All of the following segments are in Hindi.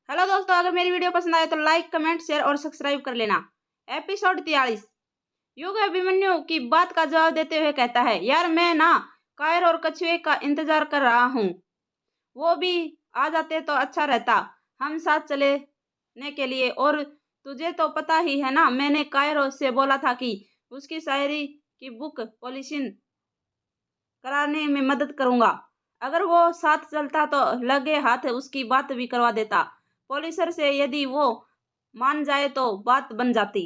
हेलो दोस्तों, अगर मेरी वीडियो पसंद आए तो लाइक कमेंट शेयर और सब्सक्राइब कर लेना। एपिसोड 43। युग अभिमन्यु की बात का जवाब देते हुए कहता है, यार मैं ना कायर और कछुए का इंतजार कर रहा हूँ। वो भी आ जाते तो अच्छा रहता, हम साथ चलेने के लिए। और तुझे तो पता ही है ना, मैंने कायर से बोला था कि उसकी शायरी की बुक पॉलिशिंग कराने में मदद करूंगा। अगर वो साथ चलता तो लगे हाथ उसकी बात भी करवा देता। पॉलिशर से यदि वो मान जाए तो बात बन जाती।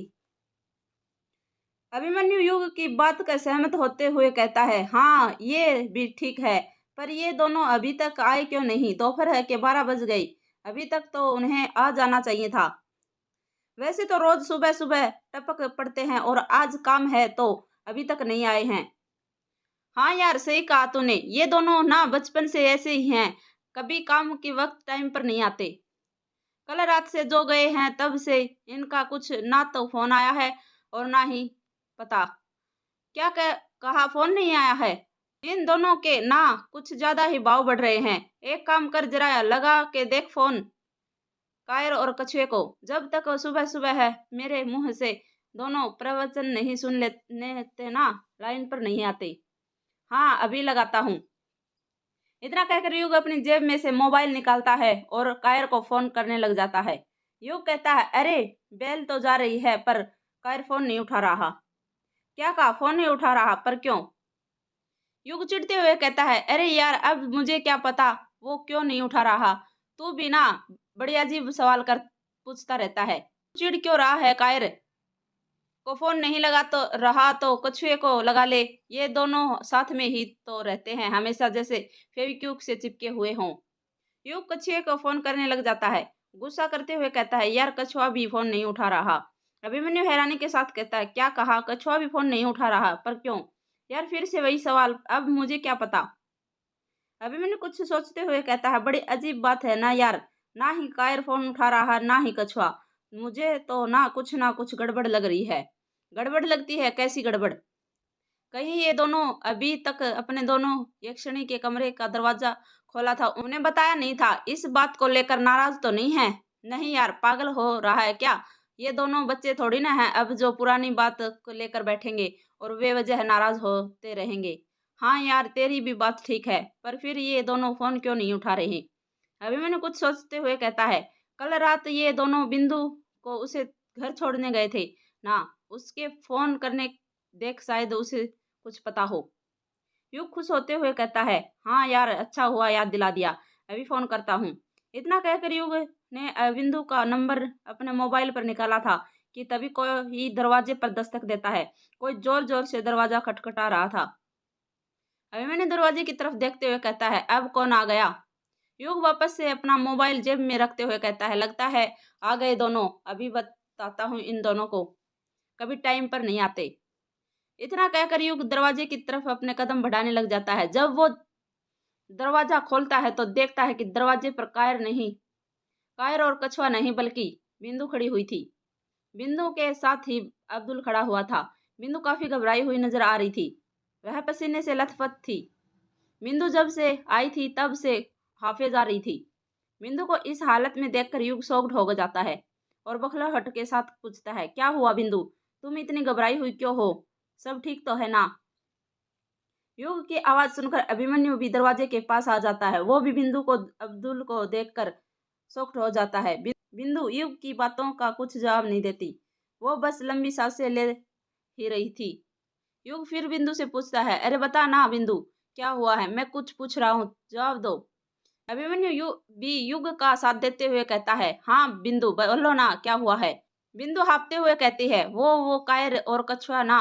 अभिमन्यु युग की बात का सहमत होते हुए कहता है, हाँ ये भी ठीक है, पर ये दोनों अभी तक आए क्यों नहीं? दोपहर के 12 बज गई, अभी तक तो उन्हें आ जाना चाहिए था। वैसे तो रोज सुबह सुबह टपक पड़ते हैं और आज काम है तो अभी तक नहीं आए हैं। हाँ यार, सही कहा तूने, ये दोनों ना बचपन से ऐसे ही हैं, कभी काम के वक्त टाइम पर नहीं आते। कल रात से जो गए हैं तब से इनका कुछ ना तो फोन आया है और ना ही पता। क्या कहा, फोन नहीं आया है? इन दोनों के ना कुछ ज्यादा ही भाव बढ़ रहे हैं। एक काम कर, जरा लगा के देख फोन कायर और कछुए को। जब तक सुबह सुबह है मेरे मुंह से दोनों प्रवचन नहीं सुन लेते ना, लाइन पर नहीं आते। हाँ अभी लगाता हूँ। इतना कहकर युग अपनी जेब में से मोबाइल निकालता है और कायर को फोन करने लग जाता है। युग कहता है, अरे बेल तो जा रही है पर कायर फोन नहीं उठा रहा। क्या कहा, फोन नहीं उठा रहा, पर क्यों? युग चिढ़ते हुए कहता है, अरे यार अब मुझे क्या पता वो क्यों नहीं उठा रहा। तू भी ना बड़ी अजीब सवाल कर पूछता रहता है। चिढ़ क्यों रहा है? कायर को फोन नहीं लगा तो रहा तो कछुए को लगा ले। ये दोनों साथ में ही तो रहते हैं हमेशा, जैसे फेविक्विक से चिपके हुए हों। युग कछुए को फोन करने लग जाता है। गुस्सा करते हुए कहता है, यार कछुआ भी फोन नहीं उठा रहा। अभिमन्यु हैरानी के साथ कहता है, क्या कहा? कछुआ भी फोन नहीं उठा रहा, पर क्यों? यार फिर से वही सवाल, अब मुझे क्या पता। अभिमन्यु कुछ सोचते हुए कहता है, बड़ी अजीब बात है ना यार, ना ही कायर फोन उठा रहा ना ही कछुआ। मुझे तो ना कुछ गड़बड़ लग रही है। गड़बड़ लगती है? कैसी गड़बड़? कहीं ये दोनों अभी तक अपने दोनों यक्षिणी के कमरे का दरवाजा खोला था, उन्हें बताया नहीं था? इस बात को लेकर नाराज तो नहीं है? नहीं यार, पागल हो रहा है क्या? ये दोनों बच्चे थोड़ी ना हैं अब जो पुरानी बात को लेकर बैठेंगे और बेवजह नाराज होते रहेंगे। हाँ यार, तेरी भी बात ठीक है, पर फिर ये दोनों फोन क्यों नहीं उठा रहे? अभिमन्यु कुछ सोचते हुए कहता है, कल रात ये दोनों बिंदु को उसे घर छोड़ने गए थे ना, उसके फोन करने देख शायद उसे कुछ पता हो। युग खुश होते हुए कहता है, हाँ यार अच्छा हुआ याद दिला दिया, अभी फोन करता हूँ। इतना कहकर युग ने बिंदु का नंबर अपने मोबाइल पर निकाला था कि तभी कोई दरवाजे पर दस्तक देता है। कोई जोर जोर से दरवाजा खटखटा रहा था। अभिमन्यु दरवाजे की तरफ देखते हुए कहता है, अब कौन आ गया? युग वापस से अपना मोबाइल जेब में रखते हुए कहता है, लगता है आ गए दोनों, अभी बताता हूँ इन दोनों को, कभी टाइम पर नहीं आते। इतना कहकर युग दरवाजे की तरफ अपने कदम बढ़ाने लग जाता है। जब वो दरवाजा खोलता है तो देखता है कि दरवाजे पर कायर और कछुआ नहीं बल्कि बिंदु खड़ी हुई थी। बिंदु के साथ ही अब्दुल खड़ा हुआ था। बिंदु काफी घबराई हुई नजर आ रही थी। वह पसीने से लथपथ थी। बिंदु जब से आई थी तब से हाफे जा रही थी। बिंदु को इस हालत में देखकर युग शॉक्ड हो जाता है और बौखलाहट के साथ पूछता है, क्या हुआ बिंदु? तुम इतनी घबराई हुई क्यों हो? सब ठीक तो है ना? युग की आवाज सुनकर अभिमन्यु भी दरवाजे के पास आ जाता है। वो भी बिंदु को अब्दुल को देखकर शॉक्ड हो जाता है। बिंदु युग की बातों का कुछ जवाब नहीं देती। वो बस लंबी सांसें ले ही रही थी। युग फिर बिंदु से पूछता है, अरे बता ना बिंदु, क्या हुआ है? मैं कुछ पूछ रहा हूँ, जवाब दो। अभिमन्यु भी युग का साथ देते हुए कहता है, हाँ बिंदु बोलो ना, क्या हुआ है? बिंदु हाँफते हुए कहती है, वो कायर और कछुआ ना।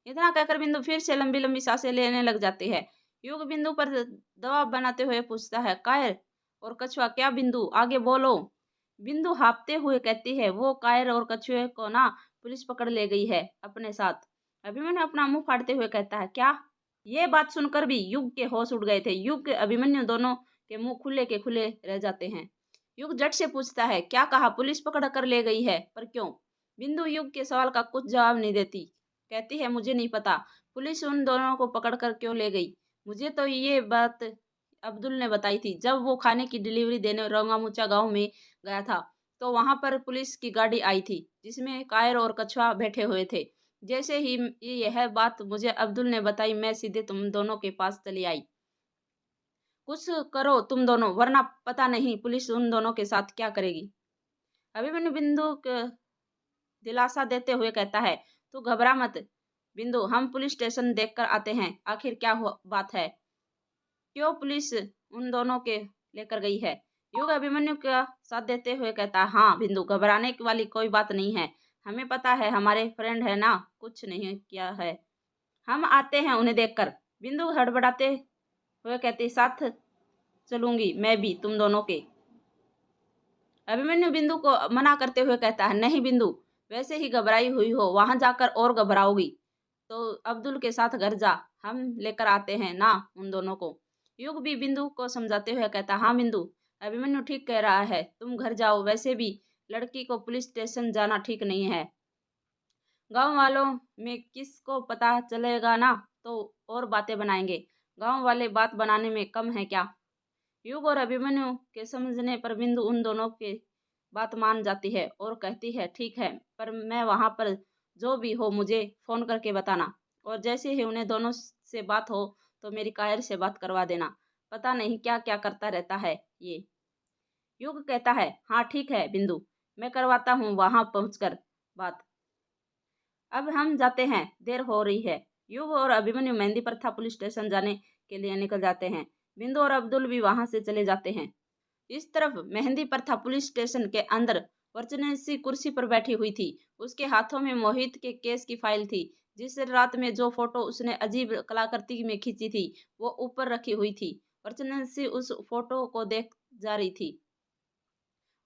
इतना कहकर बिंदु फिर से लंबी लंबी सांसें लेने लग जाती है। युग बिंदु पर दबाव बनाते हुए पूछता है, कायर और कछुआ क्या? बिंदु आगे बोलो। बिंदु हाँफते हुए कहती है, वो कायर और कछुए को ना पुलिस पकड़ ले गई है अपने साथ। अभिमन्यु अपना मुंह फाड़ते हुए कहता है, क्या? ये बात सुनकर भी युग के होश उड़ गए थे। युग के अभिमन्यु दोनों के मुंह खुले के खुले रह जाते हैं। युग झट से पूछता है, क्या कहा? पुलिस पकड़ कर ले गई है, पर क्यों? बिंदु युग के सवाल का कुछ जवाब नहीं देती। कहती है, मुझे नहीं पता पुलिस उन दोनों को पकड़ कर क्यों ले गई। मुझे तो ये बात अब्दुल ने बताई थी। जब वो खाने की डिलीवरी देने रंगामुचा गांव में गया था तो वहां पर पुलिस की गाड़ी आई थी जिसमें कायर और कछुआ बैठे हुए थे। जैसे ही यह बात मुझे अब्दुल ने बताई मैं सीधे तुम दोनों के पास चली आई। कुछ करो तुम दोनों, वरना पता नहीं पुलिस उन दोनों के साथ क्या करेगी। अभिमन्यु बिंदु को दिलासा देते हुए कहता है, तू घबरा मत बिंदु, हम पुलिस स्टेशन देखकर आते हैं, आखिर क्या बात है, क्यों पुलिस उन दोनों के लेकर गई है। युग अभिमन्यु का साथ देते हुए कहता है, हाँ बिंदु, घबराने वाली कोई बात नहीं है, हमें पता है हमारे फ्रेंड है ना, कुछ नहीं किया है, हम आते हैं उन्हें देखकर। बिंदु हड़बड़ाते हुए कहती, साथ चलूंगी मैं भी तुम दोनों के। अभिमन्यु बिंदु को मना करते हुए कहता है, नहीं बिंदु, वैसे ही घबराई हुई हो, वहां जाकर और घबराओगी, तो अब्दुल के साथ घर जा, हम लेकर आते हैं ना उन दोनों को। युग भी बिंदु को समझाते हुए कहता, हाँ बिंदु, अभिमन्यु ठीक कह रहा है, तुम घर जाओ, वैसे भी लड़की को पुलिस स्टेशन जाना ठीक नहीं है, गांव वालों में किसको पता चलेगा ना तो और बातें बनाएंगे, गांव वाले बात बनाने में कम है क्या। युग और अभिमन्यु के समझने पर बिंदु उन दोनों के बात मान जाती है और कहती है, ठीक है, पर मैं वहां पर जो भी हो मुझे फोन करके बताना, और जैसे ही उन्हें दोनों से बात हो तो मेरी कायर से बात करवा देना, पता नहीं क्या क्या करता रहता है ये। युग कहता है, हाँ ठीक है बिंदु, मैं करवाता हूँ वहां पहुंचकर बात, अब हम जाते हैं, देर हो रही है। युग और अभिमन्यु मेहंदी प्रथा पुलिस स्टेशन जाने के लिए निकल जाते हैं। बिंदु और अब्दुल भी वहां से चले जाते हैं। इस तरफ मेहंदी प्रथा पुलिस स्टेशन के अंदर वर्चनसी कुर्सी पर बैठी हुई थी। उसके हाथों में मोहित के केस की फाइल थी। जिस रात में जो फोटो उसने अजीब कलाकृति में खींची थी वो ऊपर रखी हुई थी। वर्चनसी उस फोटो को देख जा रही थी।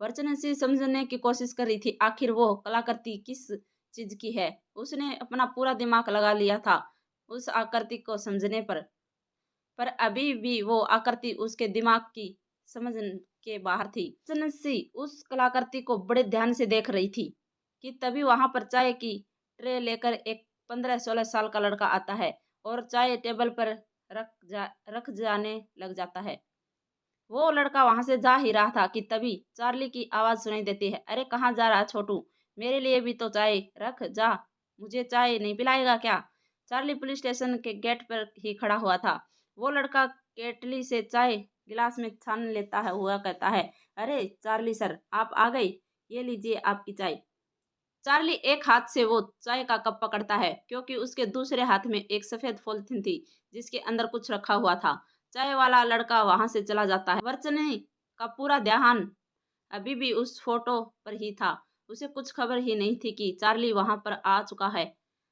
वर्चनसी समझने की कोशिश कर रही थी आखिर वो कलाकृति किस चीज की है। उसने अपना पूरा दिमाग लगा लिया था उस आकृति को समझने पर अभी भी वो आकृति उसके दिमाग की समझ के बाहर थी। वर्चनसी उस कलाकृति को बड़े ध्यान से देख रही थी कि तभी वहां पर चाय की ट्रे लेकर एक 15-16 साल का लड़का आता है और चाय टेबल पर रख जाने लग जाता है। वो लड़का वहां से जा ही रहा था कि तभी चार्ली की आवाज सुनाई देती है, अरे कहाँ जा रहा छोटू, मेरे लिए भी तो चाय रख जा, मुझे चाय नहीं पिलाएगा क्या। चार्ली पुलिस स्टेशन के गेट पर ही खड़ा हुआ था। वो लड़का केटली से चाय गिलास में छान लेता है हुआ कहता है, अरे चार्ली सर, आप आ गए, ये लीजिए आपकी चाय। चार्ली एक हाथ से वो चाय का कप पकड़ता है क्योंकि उसके दूसरे हाथ में एक सफेद पॉलिथीन थी जिसके अंदर कुछ रखा हुआ था। चाय वाला लड़का वहां से चला जाता है। वर्चने का पूरा ध्यान अभी भी उस फोटो पर ही था। उसे कुछ खबर ही नहीं थी कि चार्ली वहां पर आ चुका है।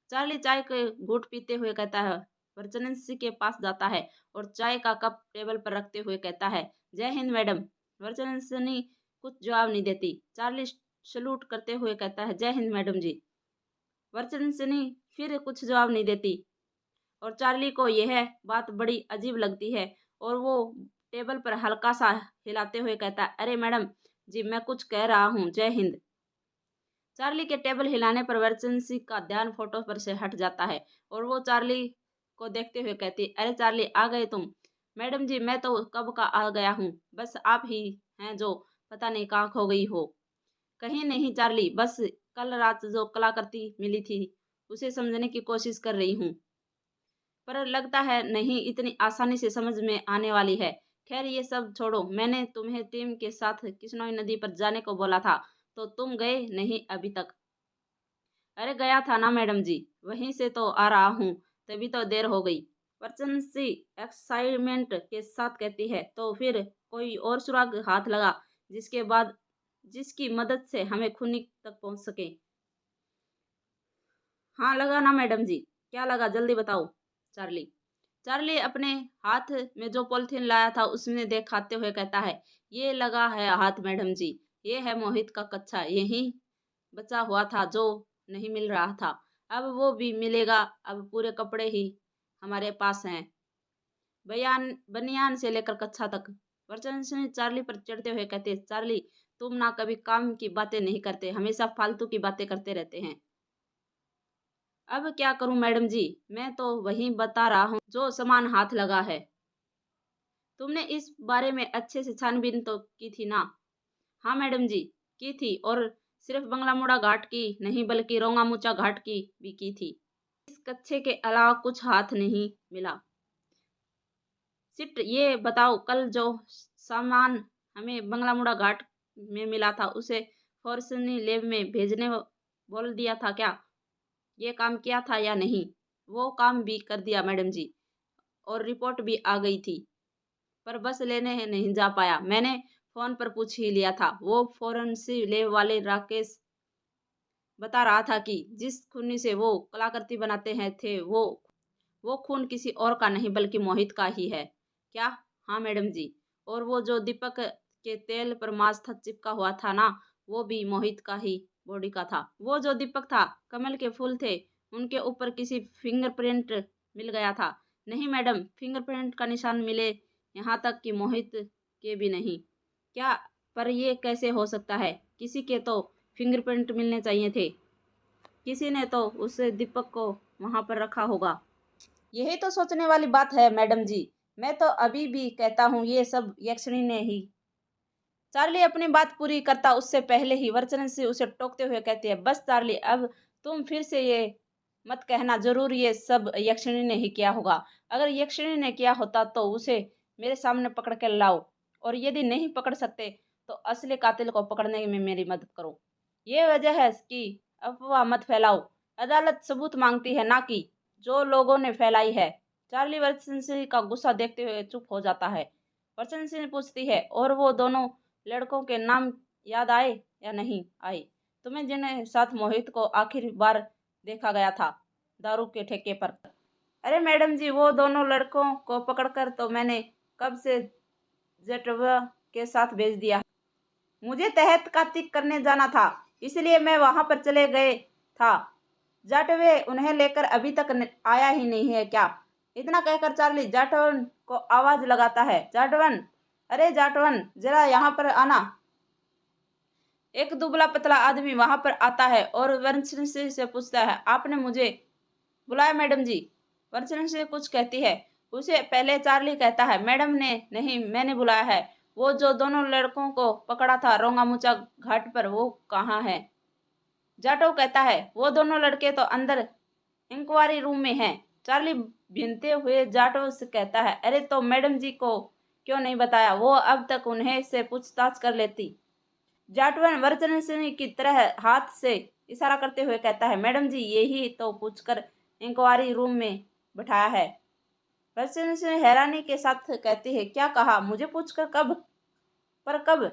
चार्ली चाय के घूंट पीते हुए कहता है, वर्चनसी के पास जाता है और चाय का कप टेबल पर रखते हुए कहता है, जय हिंद मैडम। वर्चनसी कुछ जवाब नहीं देती। चार्ली सलूट करते हुए कहता है, जय हिंद मैडम जी। वर्चनसी फिर कुछ जवाब नहीं देती और चार्ली को यह बात बड़ी अजीब लगती है और वो टेबल पर हल्का सा हिलाते हुए कहता है, अरे मैडम जी, मैं कुछ कह रहा हूँ, जय हिंद। चार्ली के टेबल हिलाने पर वर्चनसी का ध्यान फोटो पर से हट जाता है और वो चार्ली को देखते हुए कहती, अरे चार्ली, आ गए तुम। मैडम जी, मैं तो कब का आ गया हूँ, बस आप ही हैं जो पता नहीं कहाँ खो गई हो। कहीं नहीं चार्ली, बस कल रात जो कलाकृति मिली थी उसे समझने की कोशिश कर रही हूँ, पर लगता है नहीं इतनी आसानी से समझ में आने वाली है। खैर ये सब छोड़ो, मैंने तुम्हें टीम के साथ किश्नोई नदी पर जाने को बोला था तो तुम गए नहीं अभी तक। अरे गया था ना मैडम जी, वहीं से तो आ रहा हूँ, तभी तो देर हो गई। वर्चनसी एक्साइटमेंट के साथ कहती है, तो फिर कोई और सुराग हाथ लगा जिसके बाद जिसकी मदद से हमें खूनी तक पहुंच सके। हाँ लगा ना मैडम जी, क्या लगा जल्दी बताओ। चार्ली चार्ली अपने हाथ में जो पॉलिथीन लाया था उसमें दिखाते हुए कहता है, ये लगा है हाथ मैडम जी, ये है मोहित का कच्चा, यही बचा हुआ था जो नहीं मिल रहा था, अब वो भी मिलेगा, अब पूरे कपड़े ही हमारे पास हैं, बनियान से लेकर कच्छा तक। वर्चन चार्ली पर चढ़ते हुए कहते, चार्ली तुम ना कभी काम की बातें नहीं करते, हमेशा फालतू की बातें करते रहते हैं। अब क्या करूं मैडम जी, मैं तो वही बता रहा हूं जो सामान हाथ लगा है। तुमने इस बारे में अच्छे से छानबीन तो की थी ना? हाँ मैडम जी, की थी, और सिर्फ बंगला मुड़ा घाट की नहीं बल्कि रोंगामुचा घाट की भी की थी। इस कच्छे के अलावा कुछ हाथ नहीं मिला। सिट ये बताओ, कल जो सामान हमें बंगला मुड़ा घाट में मिला था उसे फॉरेंसिक लैब में भेजने बोल दिया था क्या? ये काम किया था या नहीं? वो काम भी कर दिया मैडम जी, और रिपोर्ट भी आ गई थी, पर बस लेने नहीं जा पाया। मैंने फोन पर पूछ ही लिया था। वो फॉरेंसिक लैब वाले राकेश बता रहा था कि जिस खूनी से वो कलाकृति बनाते हैं थे वो खून किसी और का नहीं बल्कि मोहित का ही है। क्या? हाँ मैडम जी। और वो जो दीपक के तेल पर मांस था चिपका हुआ था ना, वो भी मोहित का ही बॉडी का था। वो जो दीपक था, कमल के फूल थे, उनके ऊपर किसी फिंगरप्रिंट मिल गया था? नहीं मैडम, फिंगरप्रिंट का निशान मिले, यहाँ तक कि मोहित के भी नहीं। क्या? पर ये कैसे हो सकता है? किसी के तो फिंगरप्रिंट मिलने चाहिए थे। किसी ने तो उस दीपक को वहां पर रखा होगा। यही तो सोचने वाली बात है मैडम जी। मैं तो अभी भी कहता हूँ ये सब यक्षिणी ने ही। चार्ली अपनी बात पूरी करता उससे पहले ही वर्चन से उसे टोकते हुए कहती है, बस चार्ली, अब तुम फिर से ये मत कहना जरूर ये सब यक्षिणी ने ही किया होगा। अगर यक्षिणी ने किया होता तो उसे मेरे सामने पकड़ के लाओ, और यदि नहीं पकड़ सकते तो असली कातिल को पकड़ने में मेरी मदद करो। ये वजह है कि अफवाह मत फैलाओ। अदालत सबूत मांगती है, ना कि जो लोगों ने फैलाई है। चार्ली वर्चन सिंह का गुस्सा देखते हुए चुप हो जाता है। वर्चन सिंह पूछती है, और वो दोनों लड़कों के नाम याद आए या नहीं आए? तुम्हें जिन्हें साथ मोहित को आखिरी बार देखा गया था दारू के ठेके पर? अरे मैडम जी, वो दोनों लड़कों को पकड़कर तो मैंने कब से जेटवा के साथ भेज दिया। मुझे तहकीकात करने जाना था, इसलिए मैं वहां पर चले गए था। जाटवे उन्हें लेकर अभी तक आया ही नहीं है क्या? इतना कहकर चार्ली जाटवन को आवाज लगाता है, जाटवन, अरे जाटवन, जरा यहाँ पर आना। एक दुबला पतला आदमी वहां पर आता है और वर्चन से पूछता है, आपने मुझे बुलाया मैडम जी? वर्चन से कुछ कहती है। उसे पहले चार्ली कहता है, मैडम ने नहीं, मैंने बुलाया है। वो जो दोनों लड़कों को पकड़ा था रोंगामुचा घाट पर, वो कहाँ है? जाटो कहता है, वो दोनों लड़के तो अंदर इंक्वायरी रूम में हैं। चार्ली भीनते हुए जाटो से कहता है, अरे तो मैडम जी को क्यों नहीं बताया? वो अब तक उन्हें से पूछताछ कर लेती। जाटवन वर्चन सिंह की तरह हाथ से इशारा करते हुए कहता है, मैडम जी, यही तो पूछकर इंक्वायरी रूम में बैठाया है। वर्चन सिंह हैरानी के साथ कहती है, क्या कहा? मुझे पूछकर? कब? पर कब?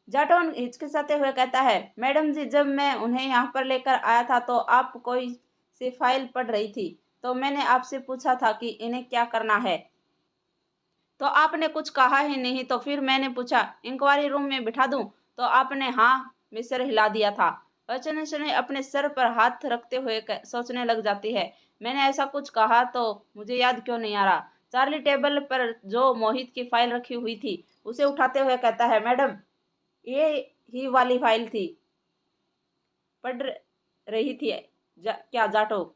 जाटवन हिचकिचाते हुए कहता है, मैडम जी, जब मैं उन्हें यहाँ पर लेकर आया था तो आप कोई सी फाइल पढ़ रही थी, तो मैंने आपसे पूछा था कि इन्हें क्या करना है, तो आपने कुछ कहा ही नहीं। तो फिर मैंने पूछा, इंक्वायरी रूम में बिठा दूं, तो आपने हाँ में सिर हिला दिया था। अचानक ने अपने सर पर हाथ रखते हुए सोचने लग जाती है, मैंने ऐसा कुछ कहा तो मुझे याद क्यों नहीं आ रहा। चार्ली टेबल पर जो मोहित की फाइल रखी हुई थी उसे उठाते हुए कहता है, मैडम, ये ही वाली फाइल थी। पढ़ रही थी क्या जाटो?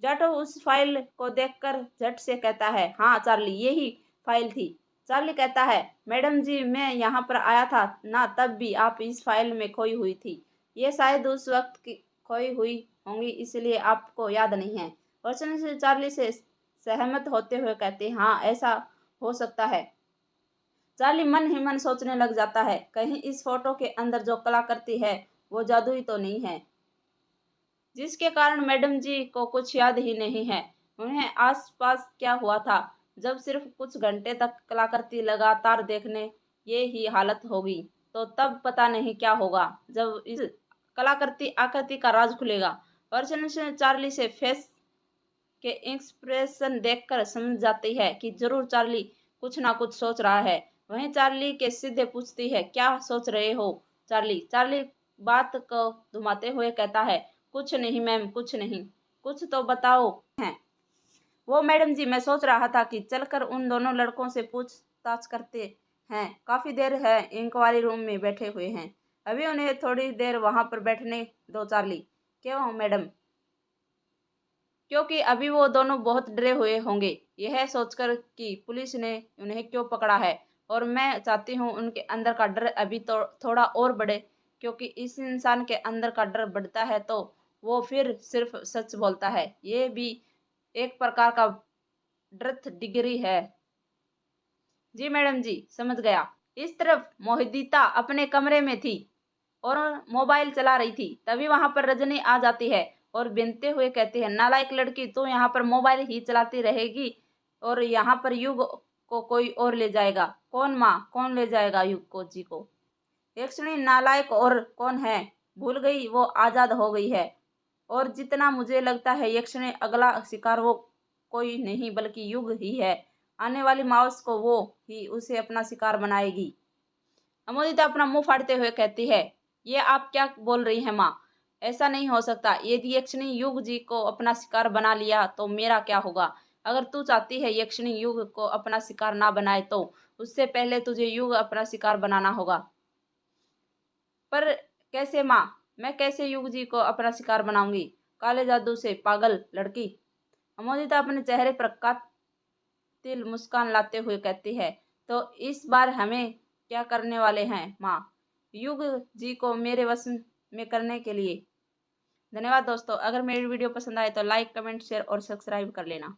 जाटो उस फाइल को देखकर झट से कहता है, हाँ चार्ली, यही फाइल थी। चार्ली कहता है, मैडम जी, मैं यहाँ पर आया था ना, तब भी आप इस फाइल में खोई हुई थी। ये शायद उस वक्त की खोई हुई होंगी, इसलिए आपको याद नहीं है। वर्चन से चार्ली से सहमत होते हुए कहते, हाँ ऐसा हो सकता है। चार्ली मन ही मन सोचने लग जाता है, कहीं इस फोटो के अंदर जो कलाकृति है वो जादुई तो नहीं है, जिसके कारण मैडम जी को कुछ याद ही नहीं है। उन्हें आसपास क्या हुआ था, जब सिर्फ कुछ घंटे तक कलाकृति लगातार देखने ये ही हालत होगी, तो तब पता नहीं क्या होगा जब इस कलाकृति आकृति का राज खुलेगा। वर्षन से चार्ली से फेस के एक्सप्रेशन देखकर समझ जाती है कि जरूर चार्ली कुछ ना कुछ सोच रहा है। वहीं चार्ली के सीधे पूछती है, क्या सोच रहे हो चार्ली? चार्ली बात को घुमाते हुए कहता है, कुछ नहीं मैम, कुछ नहीं। कुछ तो बताओ। हैं वो मैडम जी, मैं सोच रहा था कि चलकर उन दोनों लड़कों से पूछताछ करते हैं। काफी देर है इंक्वायरी रूम में बैठे हुए हैं, अभी उन्हें थोड़ी देर वहां पर बैठने दो चार्ली। क्यों मैडम? क्योंकि अभी वो दोनों बहुत डरे हुए होंगे, यह सोचकर कि पुलिस ने उन्हें क्यों पकड़ा है। और मैं चाहती हूँ उनके अंदर का डर अभी तो थोड़ा और बढ़े, क्योंकि इस इंसान के अंदर का डर बढ़ता है तो वो फिर सिर्फ सच बोलता है। ये भी एक प्रकार का ड्रथ डिग्री है। जी मैडम जी, समझ गया। इस तरफ मोहिदिता अपने कमरे में थी और मोबाइल चला रही थी। तभी वहां पर रजनी आ जाती है और बिनते हुए कहती है, नालायक लड़की, तू यहाँ पर मोबाइल ही चलाती रहेगी और यहाँ पर युग को कोई और ले जाएगा। कौन माँ, कौन ले जाएगा युग को जी को? यक्षिणी नालायक और कौन है? भूल गई वो आजाद हो गई है। और जितना मुझे लगता है यक्षिणी अगला शिकार वो कोई नहीं बल्कि युग ही है। आने वाली माउस को वो ही उसे अपना शिकार बनाएगी। अमोदिता अपना मुंह फाड़ते हुए कहती है, ये आप क्या बोल रही हैं माँ? ऐसा नहीं हो सकता। यदि यक्षिणी युग जी को अपना शिकार बना लिया तो मेरा क्या होगा? अगर तू चाहती है यक्षिणी युग को अपना शिकार ना बनाए तो उससे पहले तुझे युग अपना शिकार बनाना होगा। पर कैसे माँ? मैं कैसे युग जी को अपना शिकार बनाऊंगी? काले जादू से, पागल लड़की। अमोदिता अपने चेहरे पर कातिल मुस्कान लाते हुए कहती है, तो इस बार हमें क्या करने वाले हैं माँ, युग जी को मेरे वश में करने के लिए? धन्यवाद दोस्तों। अगर मेरी वीडियो पसंद आए तो लाइक, कमेंट, शेयर और सब्सक्राइब कर लेना।